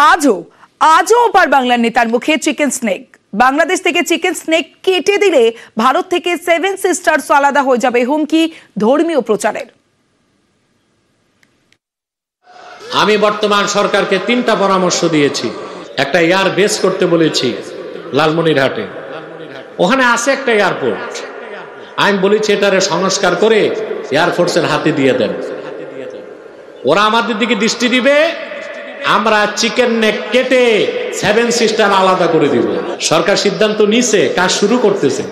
আজও ওপার বাংলার নেতার মুখে চিকেন স্নেক। বাংলাদেশ থেকে চিকেন স্নেক কেটে দিলে ভারত থেকে 7 সিস্টার্স আলাদা হয়ে যাবে, হুমকি ধর্মীয় প্রচারের। আমি বর্তমান সরকারকে 3টা পরামর্শ দিয়েছি। একটা এয়ার বেস করতে বলেছি লালমনিরহাটে, ওখানে আছে একটা এয়ারপোর্ট। আমি বলেছি এটারে সংস্কার করে এয়ারফোর্সের হাতে দিয়ে দেন, ওরা আমাদের দিকে দৃষ্টি দিবে, আমরা চিকেন নেক কেটে 7 সিস্টার আলাদা করে দিব। সরকার সিদ্ধান্ত নিছে, কাজ শুরু করতেছে।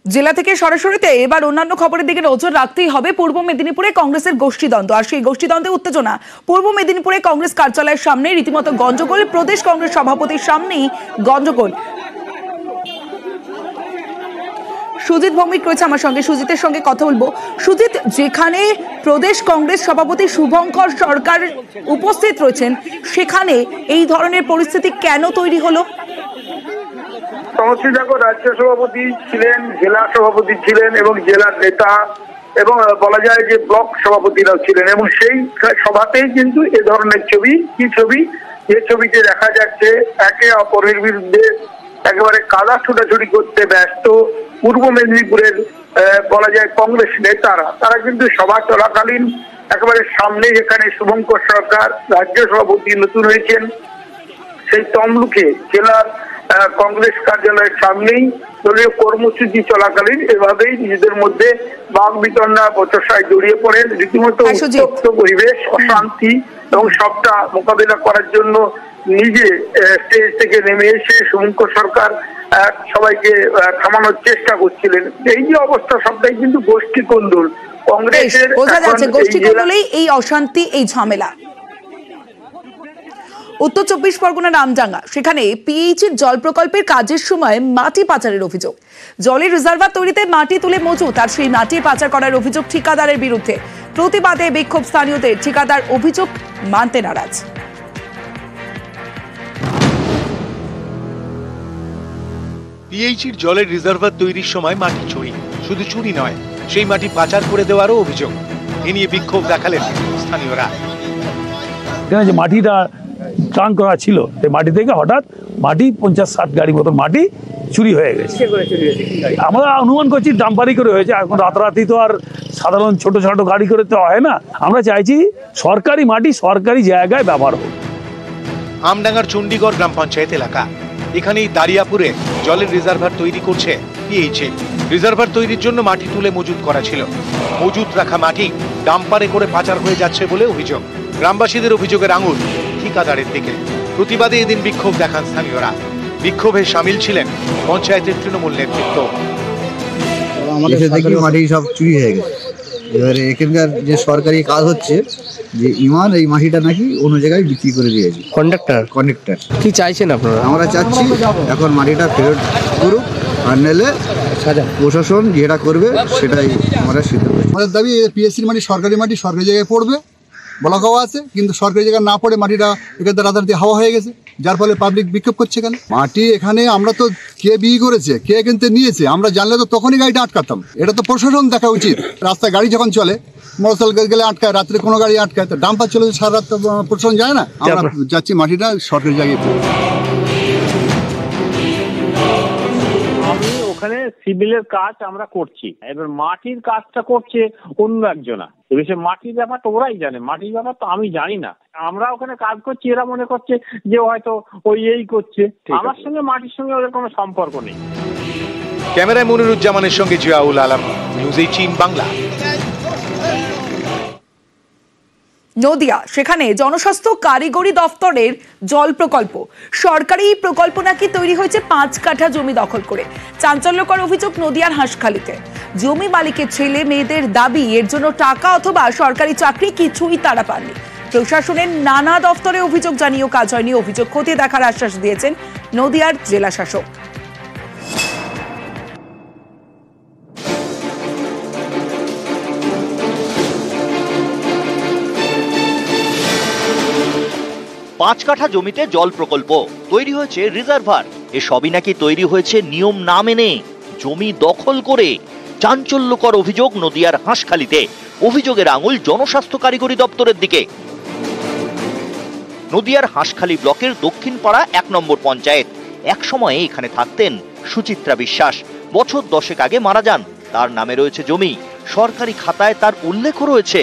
জেলা থেকে সরাসরিতে এবার অন্যান্য খবরের দিকে নজর রাখতেই হবে। পূর্ব মেদিনীপুরে কংগ্রেসের গোষ্ঠীদ্বন্দ্ব, আর সেই গোষ্ঠীদ্বন্দ্বে উত্তেজনা। পূর্ব মেদিনীপুরে কংগ্রেস কার্যালয়ের সামনে রীতিমতো গন্ডগোল, প্রদেশ কংগ্রেস সভাপতির সামনেই গন্ডগোল। সুজিত ভৌমিক রয়েছে আমার সঙ্গে, সুজিতের সঙ্গে কথা বলবো। সুজিত, যেখানে প্রদেশ কংগ্রেস সভাপতি শুভঙ্কর সরকার উপস্থিত রয়েছেন, সেখানে এই ধরনের পরিস্থিতি কেন তৈরি হলো? সমষ্টিগত রাজ্য সভাপতি ছিলেন, জেলা সভাপতি ছিলেন এবং জেলার নেতা এবং বলা যায় যে ব্লক সভাপতিরাও ছিলেন, এবং সেই সভাতেই কিন্তু এ ধরনের ছবি। কি ছবি? যে ছবিতে দেখা যাচ্ছে একে অপরের বিরুদ্ধে একেবারে কাদা ছুটাছুটি করতে ব্যস্ত পূর্ব মেদিনীপুরের বলা যায় কংগ্রেস নেতারা। তারা কিন্তু সভা চলাকালীন একেবারে সামনে, যেখানে শুভঙ্কর সরকার রাজ্য সভাপতি নতুন হয়েছেন, সেই তমলুকে জেলার কংগ্রেস কার্যালয়ের সামনেই দলীয় কর্মসূচি চলাকালীন এভাবেই নিজেদের মধ্যে বাক বিতণ্ডা বচসায় জড়িয়ে পড়েন। রীতিমতো উত্তপ্ত পরিবেশ, অশান্তি, এবং সবটা মোকাবিলা করার জন্য নিজে স্টেজ থেকে নেমে এসে শুভঙ্কর সরকার সবাইকে থামানোর চেষ্টা করছিলেন। এই যে অবস্থা, সবটাই কিন্তু গোষ্ঠী কোন্দল। কংগ্রেসের বোঝা যাচ্ছে গোষ্ঠী কোন্দলেই এই অশান্তি, এই ঝামেলা। উত্তর 24 পরগনা রামডাঙ্গা, সেখানে পিএইচির জল প্রকল্পের কাজের সময় মাটি পাচারের অভিযোগ। জলের রিজার্ভার তৈরিতে মাটি তুলে মজুত, আর সেই মাটি পাচার করার অভিযোগ ঠিকাদারের বিরুদ্ধে। প্রতিবাদে বিক্ষোভ স্থানীয়দের, ঠিকাদার অভিযোগ মানতে নারাজ। পিএইচির জলের রিজার্ভার তৈরির সময় মাটি চুরি, শুধু চুরি নয়, সেই মাটি পাচার করে দেওয়ারও অভিযোগ। এ নিয়ে বিক্ষোভ দেখালেন স্থানীয়রা। যে মাটিটা ট্রাঙ্ক করা ছিল, সেই মাটি থেকে হঠাৎ মাটি 50-60 গাড়ি মতো মাটি চুরি হয়ে গেছে। আমরা অনুমান করছি ডাম্পারি করে হয়েছে। এখন রাতারাতি তো আর সাধারণ ছোট ছোট গাড়ি করে তো হয় না। আমরা চাইছি সরকারি মাটি সরকারি জায়গায় ব্যবহার হোক। আমডাঙ্গার চণ্ডীগড় গ্রাম পঞ্চায়েত এলাকা, এখানেই দারিয়াপুরে জলের রিজার্ভার তৈরি করছে পিএইচি। রিজার্ভার তৈরির জন্য মাটি তুলে মজুত করা ছিল। মজুত রাখা মাটি ডাম্পারে করে পাচার হয়ে যাচ্ছে বলে অভিযোগ। গ্রামবাসীদের অভিযোগের আঙুল ঠিকাদারের দিকে। প্রতিবাদে এদিন বিক্ষোভ দেখান স্থানীয়রা। বিক্ষোভে সামিল ছিলেন পঞ্চায়েতের তৃণমূল নেতৃত্ব। আমাদের দেখি মাটি সব চুরি হয়ে গেছে। এবারে এখানকার যে সরকারি কাজ হচ্ছে, যে ইমান এই মাটিটা নাকি অন্য জায়গায় বিক্রি করে দিয়েছে কন্ট্রাক্টর। কি চাইছেন আপনারা? আমরা চাচ্ছি এখন মাটিটা ফেরত করুক, আর নাহলে প্রশাসন যেটা করবে সেটাই আমরা সিদ্ধান্ত। আমাদের দাবি পিএসসির মাটি সরকারি মাটি সরকারি জায়গায় পড়বে, বলা খাওয়া আছে, কিন্তু সরকারি জায়গায় না পড়ে মাটিটা এখানে রাতারাতি হাওয়া হয়ে গেছে, যার ফলে পাবলিক বিক্ষোভ করছে। কেন মাটি এখানে আমরা তো কে বিক্রি করেছে, কে কিনতে নিয়েছে, আমরা জানলে তো তখনই গাড়িটা আটকাতাম। এটা তো প্রশাসন দেখা উচিত। রাস্তায় গাড়ি যখন চলে, মোটরসাইকেল গেলে আটকায়, রাত্রে কোনো গাড়ি আটকায়, তো ডাম্পার চলে সারা রাত প্রশাসন যায় না। আমরা যাচ্ছি মাটিটা সরকারি জায়গায় পড়বে। ওখানে সিভিলের কাজ আমরা করছি, এবার মাটির কাজটা করছে অন্য একজনা। এবার সে মাটির ব্যাপারটা ওরাই জানে, মাটির ব্যাপার তো আমি জানি না। আমরা ওখানে কাজ করছি, এরা মনে করছে যে হয়তো ওই এই করছে। আমার সঙ্গে মাটির সঙ্গে ওদের কোনো সম্পর্ক নেই। ক্যামেরায় মনিরুজ্জামানের সঙ্গে জিয়াউল আলম, নিউজ 18 বাংলা। নদিয়া, সেখানে জনস্বাস্থ্য কারিগরি দফতরের জল প্রকল্প, সরকারি প্রকল্প নাকি তৈরি হয়েছে 5 কাঠা জমি দখল করে। চাঞ্চল্যকর অভিযোগ নদিয়ার হাঁসখালিতে। জমি মালিকের ছেলে মেয়েদের দাবি, এর জন্য টাকা অথবা সরকারি চাকরি কিছুই তারা পাননি। প্রশাসনের নানা দফতরে অভিযোগ জানিয়েও কাজ হয়নি। অভিযোগ খতিয়ে দেখার আশ্বাস দিয়েছেন নদিয়ার জেলা শাসক। 5 কাঠা জমিতে জল প্রকল্প তৈরি হয়েছে রিজার্ভার, এসবই নাকি তৈরি হয়েছে নিয়ম না মেনে, জমি দখল করে। চাঞ্চল্যকর অভিযোগ নদিয়ার হাঁসখালিতে। অভিযোগের আঙুল জনস্বাস্থ্য কারিগরি দপ্তরের দিকে। নদিয়ার হাঁসখালি ব্লকের দক্ষিণ পাড়া 1 নম্বর পঞ্চায়েত। এক সময়ে এখানে থাকতেন সুচিত্রা বিশ্বাস। বছর 10 আগে মারা যান। তার নামে রয়েছে জমি, সরকারি খাতায় তার উল্লেখও রয়েছে।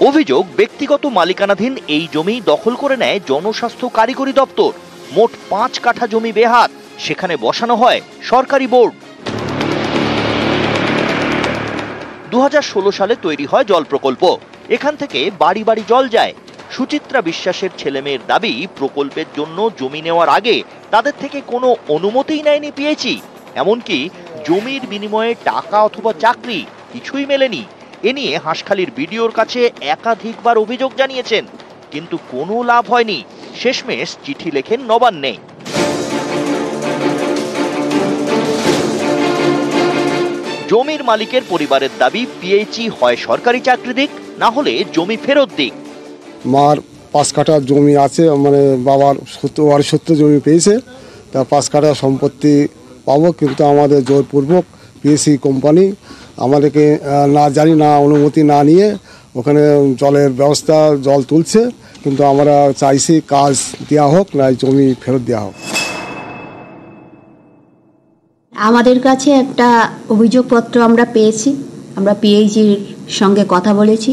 অভিযোগ, ব্যক্তিগত মালিকানাধীন এই জমি দখল করে নেয় জনস্বাস্থ্য কারিগরি দপ্তর। মোট 5 কাঠা জমি বেহাত, সেখানে বসানো হয় সরকারি বোর্ড। 2016 সালে তৈরি হয় জল প্রকল্প। এখান থেকে বাড়ি বাড়ি জল যায়। সুচিত্রা বিশ্বাসের ছেলেমেয়ের দাবি, প্রকল্পের জন্য জমি নেওয়ার আগে তাদের থেকে কোনো অনুমতিই নেয়নি পিএইচই। এমনকি জমির বিনিময়ে টাকা অথবা চাকরি কিছুই মেলেনি। এ নিয়ে হাঁসখালির বিডিওর কাছে একাধিকবার অভিযোগ জানিয়েছেন, কিন্তু কোনো লাভ হয়নি। শেষমেশ চিঠি লেখেন নবান্নে। জমির মালিকের পরিবারের দাবি, পিএইচই হয় সরকারি চাকরি দিক, না হলে জমি ফেরত দিক। মার 5 কাঠা জমি আছে, মানে বাবার সূত্রে জমি পেয়েছে, তা 5 কাঠা সম্পত্তি পাবো, কিন্তু আমাদের জোরপূর্বক পিএসসি কোম্পানি আমাদেরকে না জানি না অনুমতি না নিয়ে ওখানে জলের ব্যবস্থা, জল তুলছে। কিন্তু আমরা চাইছি কাজ দেওয়া হোক, না জমি ফেরত দেওয়া হোক। আমাদের কাছে একটা অভিযোগপত্র আমরা পেয়েছি, আমরা পিএইচির সঙ্গে কথা বলেছি।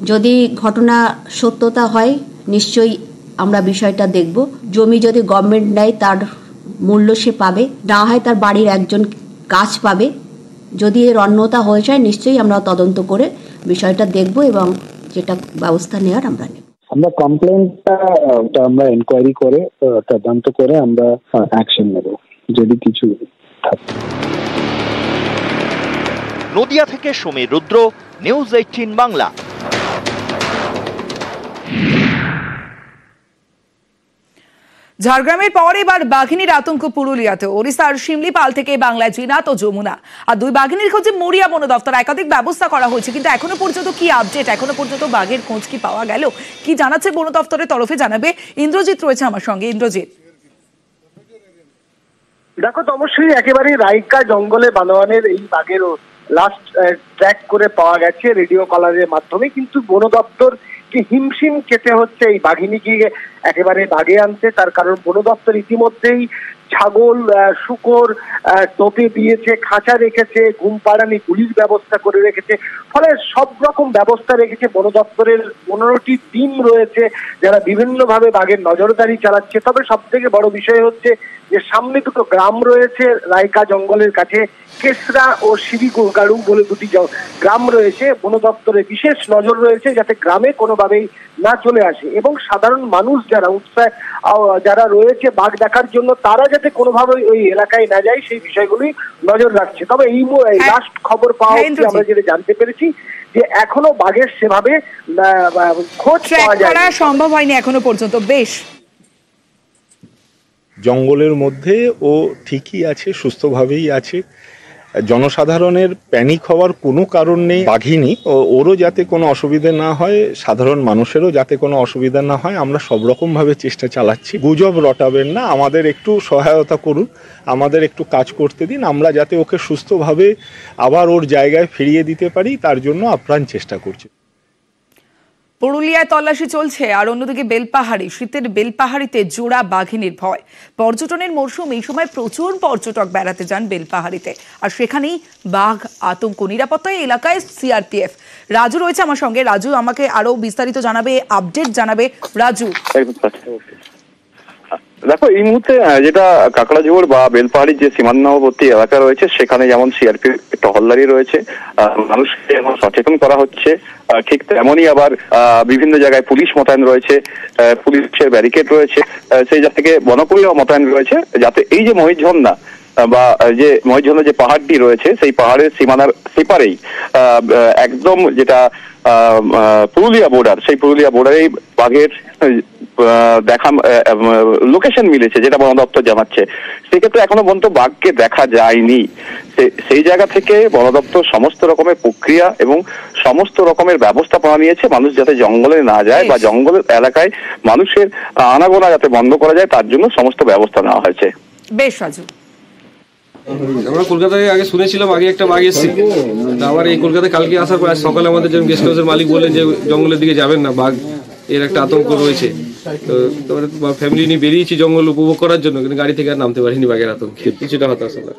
যদি ঘটনা সত্যতা হয় নিশ্চয়ই আমরা বিষয়টা দেখব। জমি যদি গভর্নমেন্ট নেয় তার মূল্য সে পাবে, না হয় তার বাড়ির একজন কাজ পাবে। যদি এর অন্যতা হয়ে যায় নিশ্চয়ই আমরা তদন্ত করে বিষয়টা দেখব এবং যেটা ব্যবস্থা নেওয়ার আমরা নেব। আমরা কমপ্লেন্টটা আমরা এনকোয়ারি করে তদন্ত করে আমরা অ্যাকশন নেব যদি কিছু থাকে। নদিয়া থেকে সমীর রুদ্র, নিউজ 18 বাংলা। ঝাড়গ্রামের পর এবার বাঘিনীর আতঙ্ক পুরুলিয়াতে। ওড়িশার শিমলিপাল থেকে বাংলায় জিনাত ও যমুনা, আর 2 বাঘিনীর খোঁজে মরিয়া বন দপ্তর। একাধিক ব্যবস্থা করা হয়েছে, কিন্তু এখনো পর্যন্ত কি আপডেট, এখনো পর্যন্ত বাঘের খোঁজ কি পাওয়া গেল, কি জানাচ্ছে বন দপ্তরের তরফে জানাবে ইন্দ্রজিৎ রয়েছে আমার সঙ্গে। ইন্দ্রজিৎ, দেখো তো অবশ্যই একেবারে রাইকা জঙ্গলে বানোয়ানের এই বাঘের লাস্ট ট্র্যাক করে পাওয়া গেছে রেডিও কলারের মাধ্যমে, কিন্তু বন দপ্তর কি হিমশিম খেতে হচ্ছে এই বাঘিনীকে একেবারে বাগে আনতে। তার কারণ বন দপ্তর ইতিমধ্যেই ছাগল, শুকর টোপে দিয়েছে, খাঁচা রেখেছে, ঘুম পাড়ানি গুলির ব্যবস্থা করে রেখেছে। ফলে সব রকম ব্যবস্থা রেখেছে বন দপ্তরের। 15টি টিম রয়েছে যারা বিভিন্নভাবে বাঘের নজরদারি চালাচ্ছে। তবে সব থেকে বড় বিষয় হচ্ছে যে সামনে 2টো গ্রাম রয়েছে রাইকা জঙ্গলের কাছে, কেসরা ও শিরিগাড়ু বলে 2টি গ্রাম রয়েছে। বন দপ্তরের বিশেষ নজর রয়েছে যাতে গ্রামে কোনোভাবেই না চলে আসে, এবং সাধারণ মানুষ যারা যারা রয়েছে বাঘ দেখার জন্য তারা যাতে কোনোভাবে ওই এলাকায় না যায় সেই বিষয়গুলি নজর রাখছে। তবে এই লাস্ট খবর পাওয়া আমরা যেটা জানতে পেরেছি যে এখনো বাঘের সেভাবে খোঁজ পাওয়া যায় না, সম্ভব হয়নি এখনো পর্যন্ত। বেশ, জঙ্গলের মধ্যে ও ঠিকই আছে, সুস্থভাবেই আছে। জনসাধারণের প্যানিক হওয়ার কোনো কারণ নেই। বাঘিনী ওরও যাতে কোনো অসুবিধা না হয়, সাধারণ মানুষেরও যাতে কোনো অসুবিধা না হয়, আমরা সব রকমভাবে চেষ্টা চালাচ্ছি। গুজব রটাবেন না, আমাদের একটু সহায়তা করুন, আমাদের একটু কাজ করতে দিন। আমরা যাতে ওকে সুস্থভাবে আবার ওর জায়গায় ফিরিয়ে দিতে পারি তার জন্য আপ্রাণ চেষ্টা করছি। পুরুলিয়ায় তল্লাশি চলছে, আর অন্যদিকে বেলপাহাড়ি, শীতের বেলপাহাড়িতে জোড়া বাঘিনীর ভয়। পর্যটনের মরশুম, এই সময় প্রচুর পর্যটক বেড়াতে যান বেলপাহাড়িতে, আর সেখানেই বাঘ আতঙ্ক। নিরাপত্তায় এলাকায় সিআরপিএফ। রাজু রয়েছে আমার সঙ্গে। রাজু, আমাকে আরো বিস্তারিত জানাবে, আপডেট জানাবে। রাজু, দেখো এই মুহূর্তে যেটা কাকড়াঝোড় বা বেলপাহাড়ির যে সীমান্তবর্তী এলাকা রয়েছে সেখানে যেমন সিআরপিএফ টহলদারি রয়েছে, মানুষকে যেমন সচেতন করা হচ্ছে, ঠিক তেমনই আবার বিভিন্ন জায়গায় পুলিশ মোতায়েন রয়েছে, পুলিশের ব্যারিকেড রয়েছে, সেই জায়গা থেকে বনকর্মীও মোতায়েন রয়েছে, যাতে এই যে মহিষঝর্ণা বা যে মহিষঝর্ণা যে পাহাড়টি রয়েছে সেই পাহাড়ের সীমানার সেপারেই একদম যেটা পুরুলিয়া বর্ডার, সেই পুরুলিয়া বর্ডারেই বাঘের দেখা লোকেশন মিলেছে, যেটা বন দপ্তর জানাচ্ছে। সেক্ষেত্রে এখনো পর্যন্ত বাঘকে দেখা যায়নি। সেই জায়গা থেকে বন দপ্তর সমস্ত রকমের প্রক্রিয়া এবং সমস্ত রকমের ব্যবস্থাপনা নিয়েছে, মানুষ যাতে জঙ্গলে না যায় বা জঙ্গলের এলাকায় মানুষের আনাগোনা যাতে বন্ধ করা যায় তার জন্য সমস্ত ব্যবস্থা নেওয়া হয়েছে। বেশ রাজু। আমরা কলকাতায় আগে শুনেছিলাম আগে একটা বাঘ এসেছিল, আবার এই কলকাতায় কালকে আসার পর সকালে আমাদের যেমন গেস্ট হাউসের মালিক বললেন যে জঙ্গলের দিকে যাবেন না, বাঘ এর একটা আতঙ্ক রয়েছে। তো ফ্যামিলি নিয়ে বেরিয়েছি জঙ্গল উপভোগ করার জন্য, কিন্তু গাড়ি থেকে আর নামতে পারিনি বাঘের আতঙ্কে, কিছুটা হতাশ হলাম।